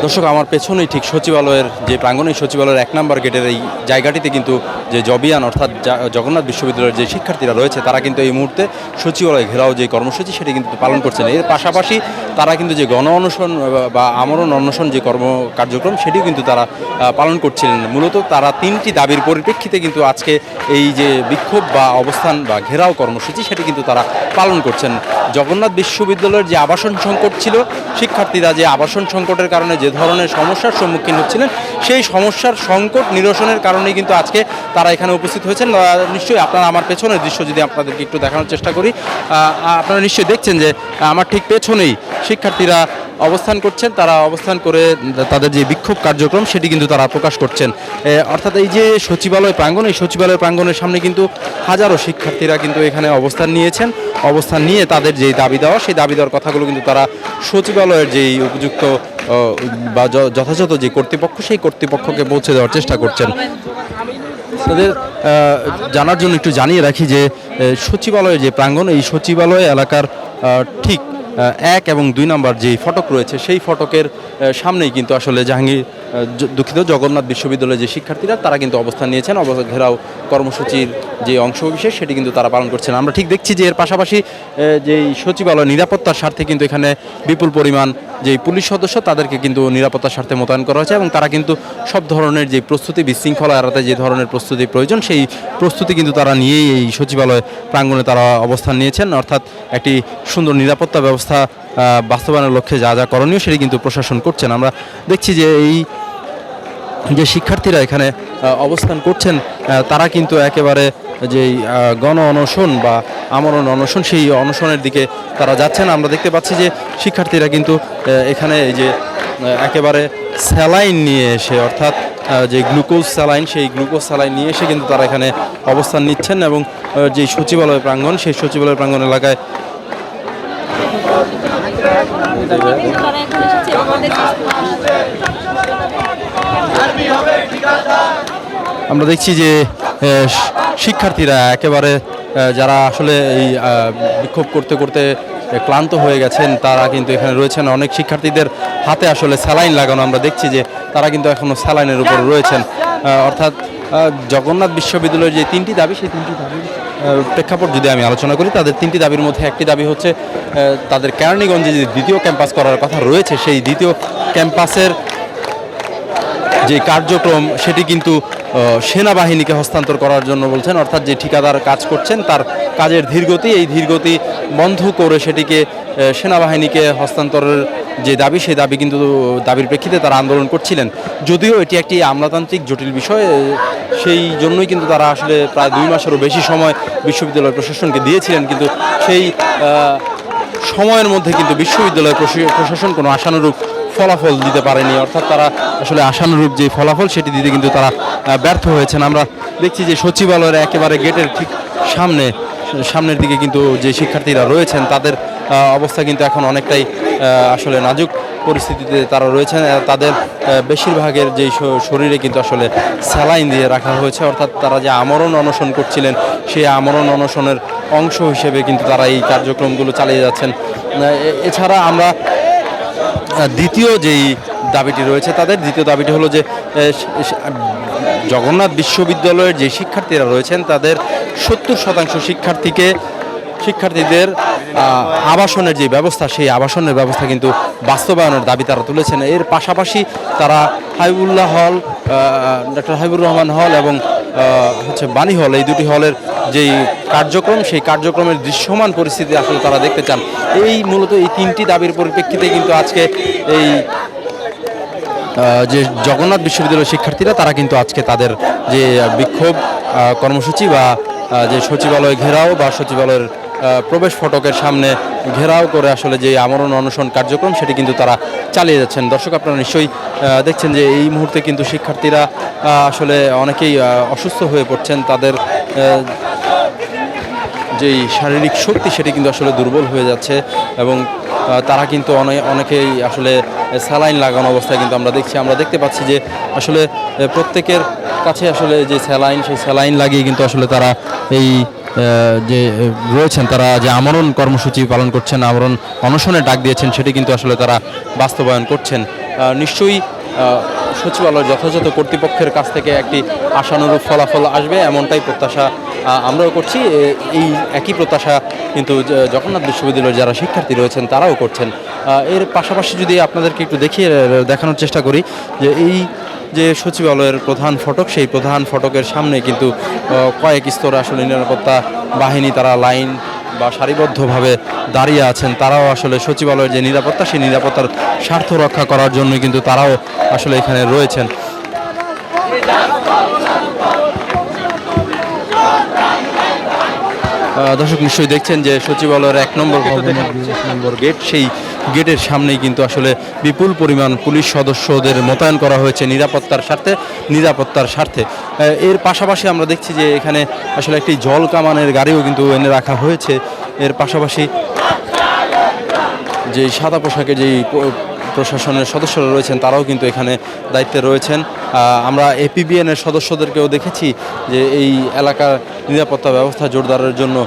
দর্শক, আমার পেছনেই ঠিক সচিবালয়ের যে প্রাঙ্গণ, এই সচিবালয়ের 1 নম্বর গেটের এই জায়গাটিতে কিন্তু যে জবিয়ান অর্থাৎ জগন্নাথ বিশ্ববিদ্যালয়ের যে শিক্ষার্থীরা রয়েছে তারা কিন্তু এই মুহূর্তে সচিবালয় ঘেরাও যে কর্মসূচি সেটি কিন্তু পালন করছেন। এর পাশাপাশি তারা কিন্তু যে গণ অনশন বা আমরণ অনশন যে কার্যক্রম সেটিও কিন্তু তারা পালন করছিলেন। মূলত তারা 3টি দাবির পরিপ্রেক্ষিতে কিন্তু আজকে এই যে বিক্ষোভ বা অবস্থান বা ঘেরাও কর্মসূচি সেটি কিন্তু তারা পালন করছেন। জগন্নাথ বিশ্ববিদ্যালয়ের যে আবাসন সংকট ছিল, শিক্ষার্থীরা যে আবাসন সংকটের কারণে যে ধরনের সমস্যার সম্মুখীন হচ্ছিলেন, সেই সমস্যার সংকট নিরসনের কারণেই কিন্তু আজকে তারা এখানে উপস্থিত হয়েছেন। নিশ্চয়ই আপনারা আমার পেছনের দৃশ্য যদি আপনাদেরকে একটু দেখানোর চেষ্টা করি, আপনারা নিশ্চয়ই দেখছেন যে আমার ঠিক পেছনেই শিক্ষার্থীরা অবস্থান করছেন। তারা অবস্থান করে তাদের যে বিক্ষোভ কার্যক্রম সেটি কিন্তু তারা প্রকাশ করছেন। অর্থাৎ এই যে সচিবালয় প্রাঙ্গণ, এই সচিবালয় প্রাঙ্গণের সামনে কিন্তু হাজারো শিক্ষার্থীরা কিন্তু এখানে অবস্থান নিয়েছেন। অবস্থান নিয়ে তাদের যেই দাবি দেওয়া, সেই দাবি দেওয়ার কথাগুলো কিন্তু তারা সচিবালয়ের যেই উপযুক্ত বা যথাযথ যে কর্তৃপক্ষ, সেই কর্তৃপক্ষকে পৌঁছে দেওয়ার চেষ্টা করছেন। তাদের জানার জন্য একটু জানিয়ে রাখি যে সচিবালয়ের যে প্রাঙ্গণ, এই সচিবালয় এলাকার ঠিক 1 এবং 2 নম্বর যেই ফটক রয়েছে, সেই ফটকের সামনেই কিন্তু আসলে জগন্নাথ বিশ্ববিদ্যালয়ের যে শিক্ষার্থীরা তারা কিন্তু অবস্থান নিয়েছেন। ঘেরাও কর্মসূচির যে অংশবিশেষ সেটি কিন্তু তারা পালন করছেন। আমরা ঠিক দেখছি যে এর পাশাপাশি যেই সচিবালয় নিরাপত্তার স্বার্থে কিন্তু এখানে বিপুল পরিমাণ যেই পুলিশ সদস্য তাদেরকে কিন্তু নিরাপত্তার স্বার্থে মোতায়েন করা হয়েছে এবং তারা কিন্তু সব ধরনের যে প্রস্তুতি, বিশৃঙ্খলা এড়াতে যে ধরনের প্রস্তুতি প্রয়োজন, সেই প্রস্তুতি কিন্তু তারা নিয়েই এই সচিবালয় প্রাঙ্গণে তারা অবস্থান নিয়েছেন। অর্থাৎ একটি সুন্দর নিরাপত্তা ব্যবস্থা বাস্তবায়নের লক্ষ্যে যা যা করণীয় সেটি কিন্তু প্রশাসন করছেন। আমরা দেখছি যে এই যে শিক্ষার্থীরা এখানে অবস্থান করছেন তারা কিন্তু একেবারে যেই গণ অনশন বা আমরণ অনশন, সেই অনশনের দিকে তারা যাচ্ছেন। আমরা দেখতে পাচ্ছি যে শিক্ষার্থীরা কিন্তু এখানে এই যে একেবারে স্যালাইন নিয়ে এসে, অর্থাৎ যে গ্লুকোজ স্যালাইন, সেই গ্লুকোজ স্যালাইন নিয়ে এসে কিন্তু তারা এখানে অবস্থান নিচ্ছেন এবং যে সচিবালয় প্রাঙ্গণ, সেই সচিবালয় প্রাঙ্গণ এলাকায় আমরা দেখছি যে শিক্ষার্থীরা একেবারে যারা আসলে এই বিক্ষোভ করতে করতে ক্লান্ত হয়ে গেছেন তারা কিন্তু এখানে রয়েছেন। অনেক শিক্ষার্থীদের হাতে আসলে স্যালাইন লাগানো, আমরা দেখছি যে তারা কিন্তু এখনও স্যালাইনের উপর রয়েছেন। অর্থাৎ জগন্নাথ বিশ্ববিদ্যালয়ের যে 3টি দাবি, সেই 3টি দাবির প্রেক্ষাপট যদি আমি আলোচনা করি, তাদের 3টি দাবির মধ্যে একটি দাবি হচ্ছে তাদের কেরানীগঞ্জে যে 2য় ক্যাম্পাস করার কথা রয়েছে, সেই 2য় ক্যাম্পাসের যে কার্যক্রম সেটি কিন্তু সেনাবাহিনীকে হস্তান্তর করার জন্য বলছেন। অর্থাৎ যে ঠিকাদার কাজ করছেন তার কাজের ধীরগতি, এই ধীরগতি বন্ধ করে সেটিকে সেনাবাহিনীকে হস্তান্তরের যে দাবি, সেই দাবি কিন্তু দাবির প্রেক্ষিতে তারা আন্দোলন করছিলেন। যদিও এটি একটি আমলাতান্ত্রিক জটিল বিষয়, সেই জন্যই কিন্তু তারা আসলে প্রায় 2 মাসেরও বেশি সময় বিশ্ববিদ্যালয় প্রশাসনকে দিয়েছিলেন, কিন্তু সেই সময়ের মধ্যে কিন্তু বিশ্ববিদ্যালয় প্রশাসন কোনো আশানুরূপ ফলাফল দিতে পারেনি। অর্থাৎ তারা আসলে আশানুরূপ যে ফলাফল সেটি দিতে কিন্তু তারা ব্যর্থ হয়েছেন। আমরা দেখছি যে সচিবালয়ের একেবারে গেটের ঠিক সামনের দিকে কিন্তু যে শিক্ষার্থীরা রয়েছেন তাদের অবস্থা কিন্তু এখন অনেকটাই আসলে নাজুক পরিস্থিতিতে তারা রয়েছেন। তাদের বেশিরভাগের যেই শরীরে কিন্তু আসলে স্যালাইন দিয়ে রাখা হয়েছে। অর্থাৎ তারা যে আমরণ অনশন করছিলেন, সেই আমরণ অনশনের অংশ হিসেবে কিন্তু তারা এই কার্যক্রমগুলো চালিয়ে যাচ্ছেন। এছাড়া আমরা দ্বিতীয় যেই দাবিটি রয়েছে, তাদের দ্বিতীয় দাবিটি হলো যে জগন্নাথ বিশ্ববিদ্যালয়ের যে শিক্ষার্থীরা রয়েছেন তাদের 70% শিক্ষার্থীদের আবাসনের যে ব্যবস্থা, সেই আবাসনের ব্যবস্থা কিন্তু বাস্তবায়নের দাবি তারা তুলেছেন। এর পাশাপাশি তারা হাবিবুল্লাহ হল, ডক্টর হাবিবুর রহমান হল এবং বাণী হল, এই 2টি হলের যেই কার্যক্রম, সেই কার্যক্রমের দৃশ্যমান পরিস্থিতি আসলে তারা দেখতে চান। এই মূলত এই 3টি দাবির পরিপ্রেক্ষিতে কিন্তু আজকে এই যে জগন্নাথ বিশ্ববিদ্যালয়ের শিক্ষার্থীরা তারা কিন্তু আজকে তাদের যে বিক্ষোভ কর্মসূচি বা যে সচিবালয় ঘেরাও বা সচিবালয়ের প্রবেশ ফটকের সামনে ঘেরাও করে আসলে যে আমরণ অনশন কার্যক্রম সেটি কিন্তু তারা চালিয়ে যাচ্ছেন। দর্শক, আপনারা নিশ্চয়ই দেখছেন যে এই মুহূর্তে কিন্তু শিক্ষার্থীরা আসলে অনেকেই অসুস্থ হয়ে পড়ছেন। তাদের যেই শারীরিক শক্তি সেটি কিন্তু আসলে দুর্বল হয়ে যাচ্ছে এবং তারা কিন্তু অনেকেই আসলে স্যালাইন লাগানো অবস্থায় কিন্তু আমরা দেখতে পাচ্ছি যে আসলে প্রত্যেকের কাছে আসলে যে স্যালাইন, সেই স্যালাইন লাগিয়ে কিন্তু আসলে তারা এই যে রয়েছেন তারা যে আমরণ কর্মসূচি পালন করছেন, আমরণ অনশনের ডাক দিয়েছেন, সেটি কিন্তু আসলে তারা বাস্তবায়ন করছেন। নিশ্চয়ই সচিবালয় যথাযথ কর্তৃপক্ষের কাছ থেকে একটি আশানুরূপ ফলাফল আসবে, এমনটাই প্রত্যাশা আমরাও করছি। এই একই প্রত্যাশা কিন্তু জগন্নাথ বিশ্ববিদ্যালয়ের যারা শিক্ষার্থী রয়েছেন তারাও করছেন। এর পাশাপাশি যদি আপনাদেরকে একটু দেখানোর চেষ্টা করি যে এই যে সচিবালয়ের প্রধান ফটক, সেই প্রধান ফটকের সামনে কিন্তু কয়েক স্তরে আসলে নিরাপত্তা বাহিনী তারা লাইন বা সারিবদ্ধভাবে দাঁড়িয়ে আছেন। তারাও আসলে সচিবালয়ের যে নিরাপত্তা, সেই নিরাপত্তার স্বার্থ রক্ষা করার জন্য কিন্তু তারাও আসলে এখানে রয়েছেন। দর্শক নিশ্চয়ই দেখছেন যে সচিবালয়ের 1 নম্বর গেট, সেই গেটের সামনেই কিন্তু আসলে বিপুল পরিমাণ পুলিশ সদস্যদের মোতায়েন করা হয়েছে নিরাপত্তার স্বার্থে। এর পাশাপাশি আমরা দেখছি যে এখানে আসলে একটি জল কামানের গাড়িও কিন্তু এনে রাখা হয়েছে। এর পাশাপাশি যেই সাদা পোশাকে যেই প্রশাসনের সদস্যরা রয়েছেন তারাও কিন্তু এখানে দায়িত্বে রয়েছেন। আমরা এপিবিএনের সদস্যদেরকেও দেখেছি যে এই এলাকার নিরাপত্তা ব্যবস্থা জোরদারের জন্য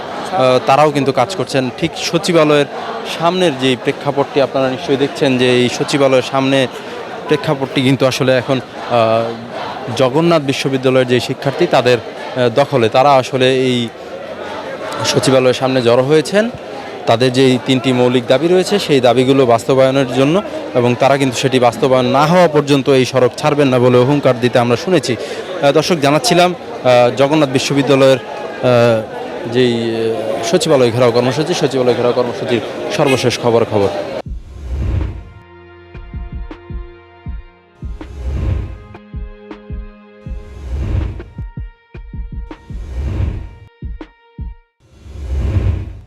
তারাও কিন্তু কাজ করছেন। ঠিক সচিবালয়ের সামনের যেই প্রেক্ষাপটটি আপনারা নিশ্চয়ই দেখছেন যে এই সচিবালয়ের সামনে প্রেক্ষাপটটি কিন্তু আসলে এখন জগন্নাথ বিশ্ববিদ্যালয়ের যে শিক্ষার্থী তাদের দখলে। তারা আসলে এই সচিবালয়ের সামনে জড়ো হয়েছেন। তাদের যেই 3টি মৌলিক দাবি রয়েছে সেই দাবিগুলো বাস্তবায়নের জন্য, এবং তারা কিন্তু সেটি বাস্তবায়ন না হওয়া পর্যন্ত এই সড়ক ছাড়বেন না বলে হুঙ্কার দিতে আমরা শুনেছি। দর্শক, জানাচ্ছিলাম জগন্নাথ বিশ্ববিদ্যালয়ের যেই সচিবালয় ঘেরাও কর্মসূচির সর্বশেষ খবর।